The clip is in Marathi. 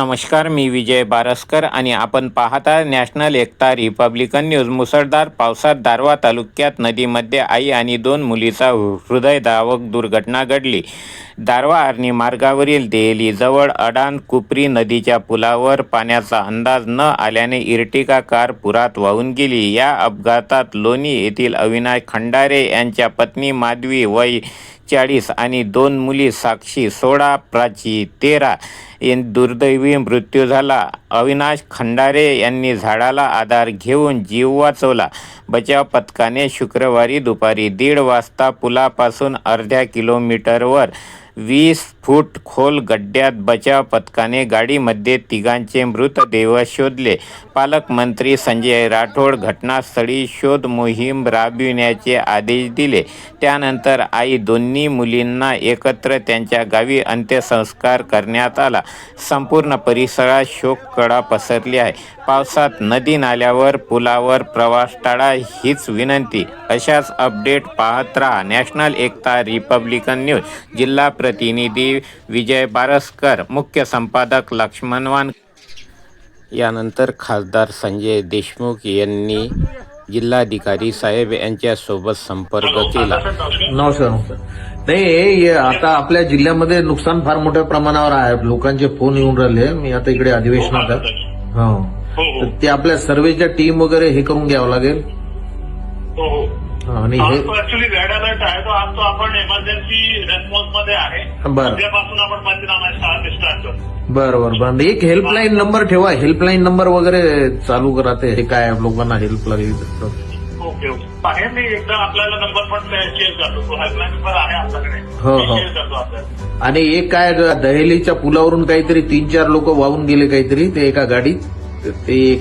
नमस्कार, मी विजय बारसकर आणि आपण पाहता नॅशनल एकता रिपब्लिकन न्यूज। मुसळधार पावसात दारव्हा तालुक्यात नदीमध्ये आई आणि 2 मुलीचा हृदयद्रावक दुर्घटना घडली। दारव्हा आर्णी मार्गावरील देहलीजवळ अडाण कुपरी नदीच्या पुलावर पाण्याचा अंदाज न आल्याने इर्टिगा कार पुरात वाहून गेली। या अपघातात लोणी येथील अविनाश खंडारे यांच्या पत्नी माधवी वय 40 आणि 2 मुली साक्षी 16, प्राची 13 यांचा दुर्दैवी मृत्यू झाला। अविनाश खंडारे यांनी झाडाला आधार घेऊन जीव वाचवला। बचाव पथकाने शुक्रवारी दुपारी 1:30 वाजता पुलापासून अर्ध्या किलोमीटरवर 20 फूट खोल गड्ड्यात बचाव पथकाने गाडीमध्ये तिघांचे मृतदेह शोधले। पालकमंत्री संजय राठोड घटनास्थळी शोध मोहीम राबविण्याचे आदेश दिले। त्यानंतर आई दोन्ही मुलींना एकत्र त्यांच्या गावी अंत्यसंस्कार करण्यात आला। संपूर्ण परिसरात शोककळा पसरली आहे। पावसात नदी नाल्यावर पुलावर प्रवास टाळा हीच विनंती। अशाच अपडेट पाहत रहा नॅशनल एकता रिपब्लिकन न्यूज। जिल्हा प्रतिनिधी विजय बारसकर, मुख्य संपादक लक्ष्मण वानखेडे। यानंतर खासदार संजय देशमुख यांनी जिल्हाधिकारी साहेब यांच्यासोबत संपर्क केला। नमस्कार। नाही, आता आपल्या जिल्ह्यामध्ये नुकसान फार मोठ्या प्रमाणावर आहे। लोकांचे फोन येऊन राहिले। मी आता इकडे अधिवेशनात आहे। हो, तर ते आपल्या सर्वेच्या टीम वगैरे हे करून घ्यावं लागेल। आणि हे ऍक्च्युअली रेड अलर्ट आहे, तो आज तो आपण इमर्जन्सी रेस्पॉन्स मध्ये आहे। उद्यापासून आपण पंचनामा स्टार्ट करतो। बरोबर। एक हेल्पलाईन नंबर ठेवा, हेल्पलाईन नंबर वगैरे चालू करा। ते हे काय लोकांना हेल्प लागेल। ओके आहे, मी एकदा आपल्याला नंबर पण शेअर करतो। तो हेल्पलाईन नंबर आहे आपल्याकडे, शेअर करतो आपल्याला। आणि एक काय दहेलीच्या पुलावरून काहीतरी 3-4 लोक वाहून गेले काहीतरी, ते एका गाडीत ते